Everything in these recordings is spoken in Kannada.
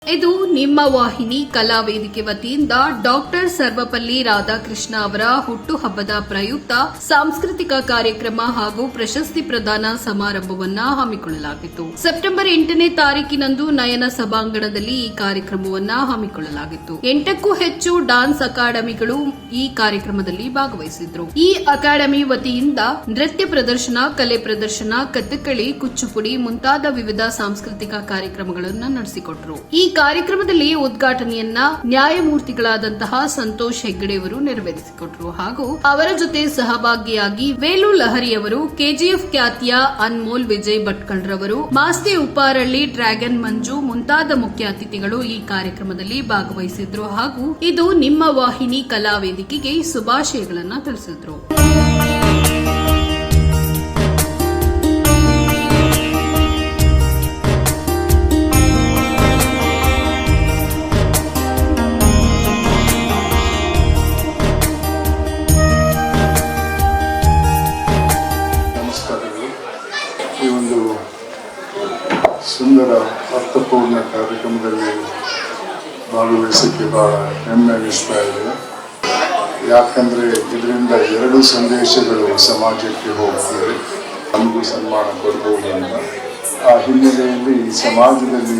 ಇದು ನಿಮ್ಮ ವಾಹಿನಿ ಕಲಾ ವೇದಿಕೆ ವತಿಯಿಂದ ಡಾಕ್ಟರ್ ಸರ್ವಪಲ್ಲಿ ರಾಧಾಕೃಷ್ಣ ಅವರ ಹುಟ್ಟುಹಬ್ಬದ ಪ್ರಯುಕ್ತ ಸಾಂಸ್ಕೃತಿಕ ಕಾರ್ಯಕ್ರಮ ಹಾಗೂ ಪ್ರಶಸ್ತಿ ಪ್ರದಾನ ಸಮಾರಂಭವನ್ನು ಹಮ್ಮಿಕೊಳ್ಳಲಾಗಿತ್ತು. ಸೆಪ್ಟೆಂಬರ್ 8ನೇ ತಾರೀಕಿನಂದು ನಯನ ಸಭಾಂಗಣದಲ್ಲಿ ಈ ಕಾರ್ಯಕ್ರಮವನ್ನು ಹಮ್ಮಿಕೊಳ್ಳಲಾಗಿತ್ತು. 8ಕ್ಕೂ ಹೆಚ್ಚು ಡಾನ್ಸ್ ಅಕಾಡೆಮಿಗಳು ಈ ಕಾರ್ಯಕ್ರಮದಲ್ಲಿ ಭಾಗವಹಿಸಿದ್ರು. ಈ ಅಕಾಡೆಮಿ ವತಿಯಿಂದ ನೃತ್ಯ ಪ್ರದರ್ಶನ, ಕಲೆ ಪ್ರದರ್ಶನ, ಕಥಕ್ಕಳಿ, ಕುಚ್ಚುಪುಡಿ ಮುಂತಾದ ವಿವಿಧ ಸಾಂಸ್ಕೃತಿಕ ಕಾರ್ಯಕ್ರಮಗಳನ್ನು ನಡೆಸಿಕೊಟ್ಟರು. ಈ ಕಾರ್ಯಕ್ರಮದಲ್ಲಿ ಉದ್ಘಾಟನೆಯನ್ನ ನ್ಯಾಯಮೂರ್ತಿಗಳಾದಂತಹ ಸಂತೋಷ್ ಹೆಗ್ಗಡೆಯವರು ನೆರವೇರಿಸಿಕೊಟ್ಟರು ಹಾಗೂ ಅವರ ಜೊತೆ ಸಹಭಾಗಿಯಾಗಿ ವೇಲು ಲಹರಿಯವರು, ಕೆಜಿಎಫ್ ಖ್ಯಾತಿಯ ಅನ್ಮೋಲ್ ವಿಜಯ್ ಭಟ್ಕಳ್ರವರು, ಮಾಸ್ತಿ ಉಪ್ಪಾರಳ್ಳಿ, ಡ್ರ್ಯಾಗನ್ ಮಂಜು ಮುಂತಾದ ಮುಖ್ಯ ಅತಿಥಿಗಳು ಈ ಕಾರ್ಯಕ್ರಮದಲ್ಲಿ ಭಾಗವಹಿಸಿದ್ರು ಹಾಗೂ ಇದು ನಿಮ್ಮ ವಾಹಿನಿ ಕಲಾ ವೇದಿಕೆಗೆ ಶುಭಾಶಯಗಳನ್ನು ತಿಳಿಸಿದ್ರು. ಸುಂದರ ಅರ್ಥಪೂರ್ಣ ಕಾರ್ಯಕ್ರಮದಲ್ಲಿ ಭಾಗವಹಿಸಕ್ಕೆ ಬಹಳ ಹೆಮ್ಮೆ ಅನಿಸ್ತಾ ಇದೆ. ಯಾಕಂದರೆ ಇದರಿಂದ ಎರಡು ಸಂದೇಶಗಳು ಸಮಾಜಕ್ಕೆ ಹೋಗ್ತವೆ. ನಮಗೂ ಸನ್ಮಾನ ಕೊಡ್ಬೋದು ಅಂತ ಆ ಹಿನ್ನೆಲೆಯಲ್ಲಿ ಈ ಸಮಾಜದಲ್ಲಿ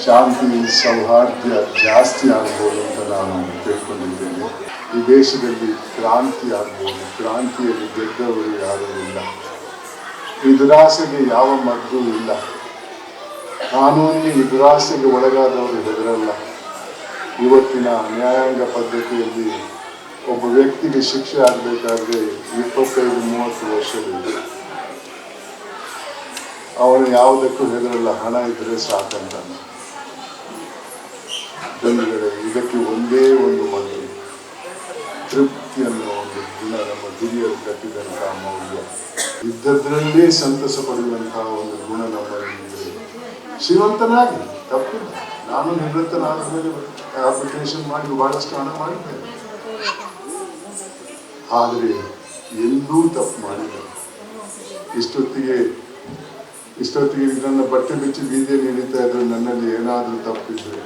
ಶಾಂತಿ ಸೌಹಾರ್ದ ಜಾಸ್ತಿ ಆಗ್ಬೋದು ಅಂತ ನಾನು ತಿಳ್ಕೊಂಡಿದ್ದೇನೆ. ಈ ದೇಶದಲ್ಲಿ ಕ್ರಾಂತಿ ಆಗ್ಬೋದು. ಕ್ರಾಂತಿಯಲ್ಲಿ ಗೆದ್ದವರು ಯಾರೂ ಇಲ್ಲ. ಈ ದುರಾಸೆಗೆ ಯಾವ ಮದ್ದು ಇಲ್ಲ. ಕಾನೂನಿನ ದುರಾಸೆಗೆ ಒಳಗಾದವರು ಹೆದರಲ್ಲ. ಇವತ್ತಿನ ನ್ಯಾಯಾಂಗ ಪದ್ಧತಿಯಲ್ಲಿ ಒಬ್ಬ ವ್ಯಕ್ತಿಗೆ ಶಿಕ್ಷೆ ಆಗಬೇಕಾದ್ರೆ 25-30 ವರ್ಷವಿದೆ. ಅವನು ಯಾವುದಕ್ಕೂ ಹೆದರಲ್ಲ. ಹಣ ಇದ್ರೆ ಸಾಕಂತ. ಬಂಧುಗಳೇ, ಇದಕ್ಕೆ ಒಂದೇ ಒಂದು ಮದ್ದು, ತೃಪ್ತಿ ಅನ್ನೋ ಒಂದು ಗುಣ. ನಮ್ಮ ಹಿರಿಯರು ಕಟ್ಟಿದಂತಹ ಮೌಲ್ಯ, ಇದ್ದದ್ರಲ್ಲೇ ಸಂತಸ ಪಡೆಯುವಂತಹ ಒಂದು ಗುಣ ನಮ್ಮಲ್ಲಿ. ಶ್ರೀಮಂತನಾಗಿ ತಪ್ಪಿಲ್ಲ. ನಾನು ನಿವೃತ್ತನಾದ ಮೇಲೆ ಅಪ್ಲಿಕೇಶನ್ ಮಾಡಿ ಬಹಳಷ್ಟು ಹಣ ಮಾಡಿದ್ದೇನೆ. ಆದರೆ ಎಲ್ಲೂ ತಪ್ಪು ಮಾಡಿಲ್ಲ. ಇಷ್ಟೊತ್ತಿಗೆ ನನ್ನ ಬಟ್ಟೆ ಬಿಚ್ಚಿ ಬೀದಿಯಲ್ಲಿ ನಡೀತಾ ಇದ್ರು. ನನ್ನಲ್ಲಿ ಏನಾದರೂ ತಪ್ಪಿದ್ರೆ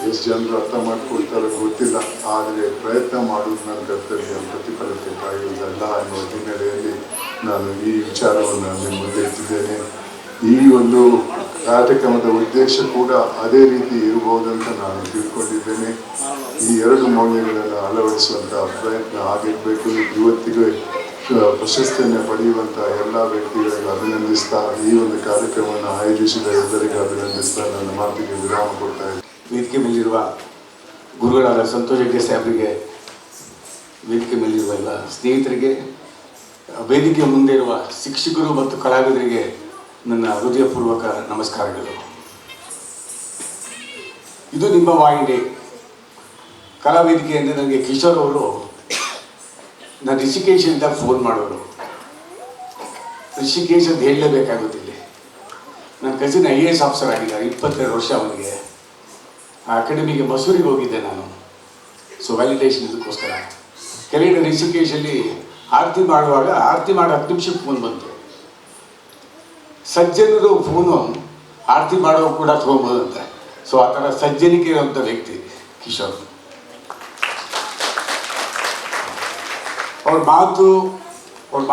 ಎಷ್ಟು ಜನರು ಅರ್ಥ ಮಾಡ್ಕೊಳ್ತಾರೋ ಗೊತ್ತಿಲ್ಲ. ಆದರೆ ಪ್ರಯತ್ನ ಮಾಡುವುದು ನನ್ನ ಕರ್ತವ್ಯ, ಪ್ರತಿಫಲತೆ ಕಾಯುವುದಲ್ಲ ಅನ್ನೋ ಹಿನ್ನೆಲೆಯಲ್ಲಿ ನಾನು ಈ ವಿಚಾರವನ್ನು ನಿಮ್ಮ ಮುಂದೆ ಇಟ್ಟಿದ್ದೇನೆ. ಈ ಒಂದು ಕಾರ್ಯಕ್ರಮದ ಉದ್ದೇಶ ಕೂಡ ಅದೇ ರೀತಿ ಇರಬಹುದಂತ ನಾನು ತಿಳ್ಕೊಂಡಿದ್ದೇನೆ. ಈ ಎರಡು ಮೌಲ್ಯಗಳನ್ನು ಅಳವಡಿಸುವಂತಹ ಪ್ರಯತ್ನ ಆಗಿರಬೇಕು. ಇವತ್ತಿಗೆ ಪ್ರಶಸ್ತಿಯನ್ನು ಪಡೆಯುವಂಥ ಎಲ್ಲ ವ್ಯಕ್ತಿಗಳಿಗೆ ಅಭಿನಂದಿಸ್ತಾ, ಈ ಒಂದು ಕಾರ್ಯಕ್ರಮವನ್ನು ಆಯೋಜಿಸಿದ ಎಲ್ಲರಿಗೂ ಅಭಿನಂದಿಸ್ತಾ ನನ್ನ ಮಾತಿಗೆ ವಿರಾಮ ಕೊಡ್ತಾ ಇದ್ದೀನಿ. ವೇದಿಕೆ ಮೇಲಿರುವ ಗುರುಗಳಾದ ಸಂತೋಷ್ ಹೆಗ್ಡೆ ಸಾಹೇಬರಿಗೆ, ವೇದಿಕೆ ಮೇಲಿರುವ ಎಲ್ಲ ಸ್ನೇಹಿತರಿಗೆ, ವೇದಿಕೆ ಮುಂದೆ ಇರುವ ಶಿಕ್ಷಕರು ಮತ್ತು ಕಲಾವಿದರಿಗೆ ನನ್ನ ಹೃದಯಪೂರ್ವಕ ನಮಸ್ಕಾರಗಳು. ಇದು ನಿಮ್ಮ ವಾಹಿನಿ ಕಲಾ ವೇದಿಕೆ ಅಂದರೆ ನನಗೆ ಕಿಶೋರ್ ಅವರು ನಾನು ರಿಷಿಕೇಶಿಂದ ಫೋನ್ ಮಾಡೋರು. ರಿಷಿಕೇಶ್ ಅಂತ ಹೇಳಲೇಬೇಕಾಗುತ್ತಿಲ್ಲ. ನನ್ನ ಕಸಿನ್ IAS ಆಫೀಸರ್ ಆಗಿದ್ದಾರೆ. 22 ವರ್ಷ ಅವನಿಗೆ. ಆ ಅಕಾಡೆಮಿಗೆ ಮಸೂರಿಗೆ ಹೋಗಿದ್ದೆ ನಾನು. ಸೊ ವ್ಯಾಲಿಡೇಷನ್ ಇದಕ್ಕೋಸ್ಕರ ಕೆಲವು ರಿಷಿಕೇಶಲ್ಲಿ ಆರತಿ ಮಾಡುವಾಗ ಆರತಿ ಮಾಡೋ 10 ನಿಮಿಷಕ್ಕೆ ಫೋನ್ ಬಂತು. ಸಜ್ಜನರು ಫೋನು ಆರತಿ ಮಾಡೋ ಕೂಡ ತಗೋಬೋದಂತೆ. ಸೊ ಆ ಥರ ಸಜ್ಜನಿಕೆ ಇರುವಂಥ ವ್ಯಕ್ತಿ ಕಿಶೋರ್. ಅವ್ರು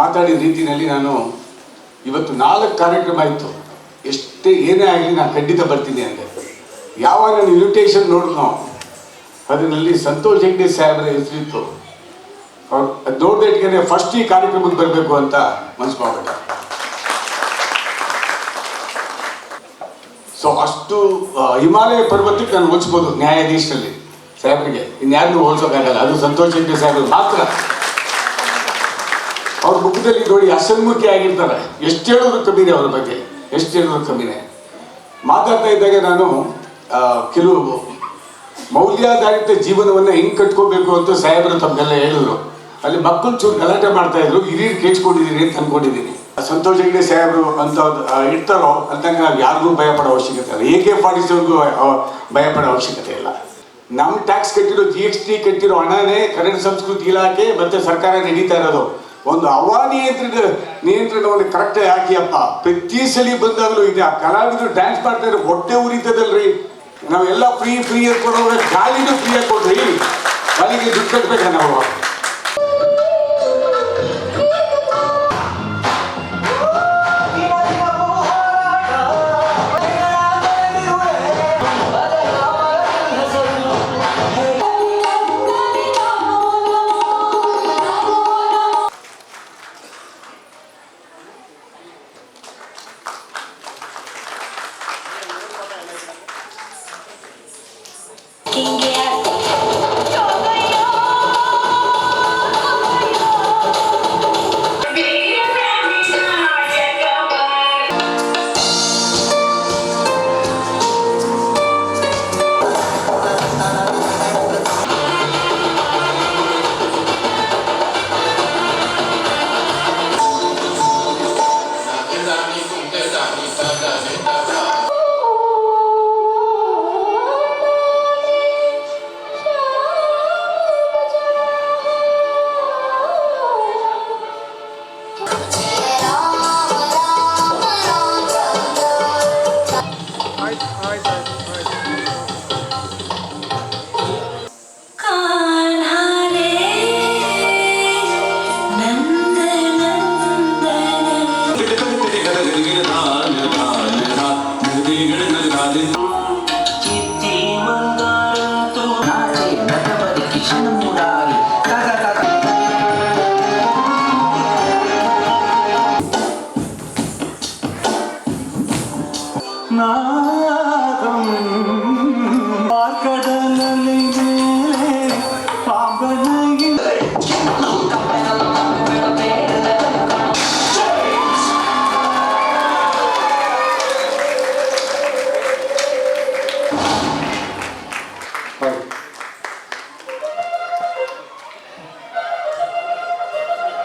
ಮಾತಾಡಿದ ರೀತಿಯಲ್ಲಿ ನಾನು ಇವತ್ತು 4 ಕಾರ್ಯಕ್ರಮ ಆಯಿತು. ಏನೇ ಆಗಲಿ ನಾನು ಖಂಡಿತ ಬರ್ತೀನಿ ಅಂದೆ. ಯಾವಾಗ ನಾನು ಇನ್ವಿಟೇಷನ್ ನೋಡಿದ್ನೋ ಅದರಲ್ಲಿ ಸಂತೋಷ್ ಹೆಗ್ಡೆ ಸಾಹೇಬರ ಹೆಸರಿತ್ತು. ಅವ್ರು ಅದು ನೋಡಿದ ಇಟ್ಕೊಂಡ್ರೆ ಫಸ್ಟ್ ಈ ಕಾರ್ಯಕ್ರಮಕ್ಕೆ ಬರಬೇಕು ಅಂತ ಮನಸ್ಸು ಮಾಡ್ಬಿಟ್ಟ. ಸೊ ಅಷ್ಟು ಹಿಮಾಲಯ ಪರ್ವತಕ್ಕೆ ನಾನು ಹೋಲಿಸ್ಬೋದು ನ್ಯಾಯಾಧೀಶರಲ್ಲಿ ಸಾಹೇಬರಿಗೆ. ಇನ್ಯಾರನ್ನೂ ಹೋಲಿಸೋಕ್ಕಾಗಲ್ಲ. ಅದು ಸಂತೋಷ್ ಹೆಗ್ಡೆ ಸಾಹೇಬರು ಮಾತ್ರ. ಅವ್ರ ಮುಖದಲ್ಲಿ ನೋಡಿ ಹಸನ್ಮುಖಿ ಆಗಿರ್ತಾರೆ. ಎಷ್ಟು ಹೇಳಿದ್ರು ಕಮ್ಮಿನೇ ಅವ್ರ ಬಗ್ಗೆ, ಎಷ್ಟು ಹೇಳಿದ್ರು ಕಮ್ಮಿನೇ. ಮಾತಾಡ್ತಾ ಇದ್ದಾಗ ನಾನು ಕೆಲವು ಮೌಲ್ಯಾಧಾರಿತ ಜೀವನವನ್ನು ಹೆಂಗೆ ಕಟ್ಕೋಬೇಕು ಅಂತ ಸಾಹೇಬರು ತಮಗೆಲ್ಲ ಹೇಳಿದ್ರು. ಅಲ್ಲಿ ಮಕ್ಕಳು ಚೂರು ಗಲಾಟೆ ಮಾಡ್ತಾ ಇದ್ರು. ಹಿರಿಯರು ಕೇಳಿಸ್ಕೊಂಡಿದ್ದೀನಿ ಅಂತ ಅಂದ್ಕೊಂಡಿದ್ದೀನಿ. ಸಂತೋಷ್ ಹೆಗ್ಡೆ ಸಾಹೇಬರು ಅಂತ ಇರ್ತಾರೋ ಅಂತಂಗೆ ನಾವು ಯಾರಿಗೂ ಭಯಪಡೋ ಅವಶ್ಯಕತೆ ಇಲ್ಲ. AK-47ಗೂ ಭಯಪಡೋ ಅವಶ್ಯಕತೆ ಇಲ್ಲ. ನಮ್ಮ ಟ್ಯಾಕ್ಸ್ ಕಟ್ಟಿರೋ GST ಕಟ್ಟಿರೋ ಹಣನೇ ಕನ್ನಡ ಸಂಸ್ಕೃತಿ ಇಲಾಖೆ ಮತ್ತು ಸರ್ಕಾರ ನಡೀತಾ ಇರೋದು. ಒಂದು ನಿಯಂತ್ರಣವನ್ನು ಕರೆಕ್ಟಾಗಿ ಹಾಕಿಯಪ್ಪ. ಪ್ರತಿ ಸಲ ಬಂದಾಗಲೂ ಇದೆ. ಆ ಕಲಾವಿದರು ಡ್ಯಾನ್ಸ್ ಮಾಡ್ತಾ ಇರೋ ಹೊಟ್ಟೆ ಉರಿತದಲ್ರಿ. ನಾವೆಲ್ಲ ಫ್ರೀ ಕೊಡುವಾಗ ಗಾಳಿನೂ ಫ್ರೀಯಾಗಿ ಕೊಡ್ರಿ, ಗಾಳಿಗೆ ದುಡ್ಡು ಕಟ್ಬೇಕ ನಾವು.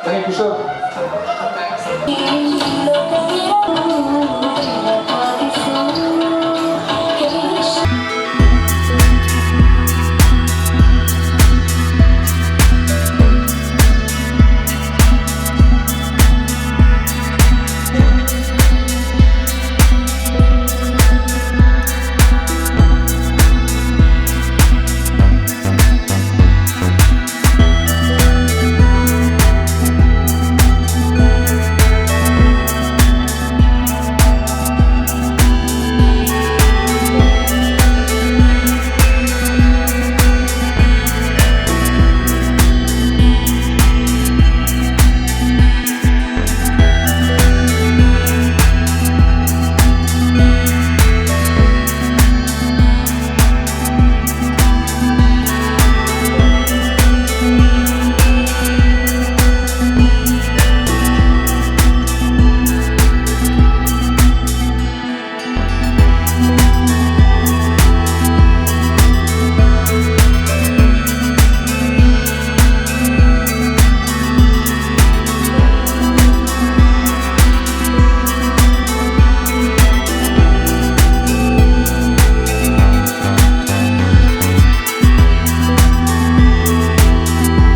Thank you, sir.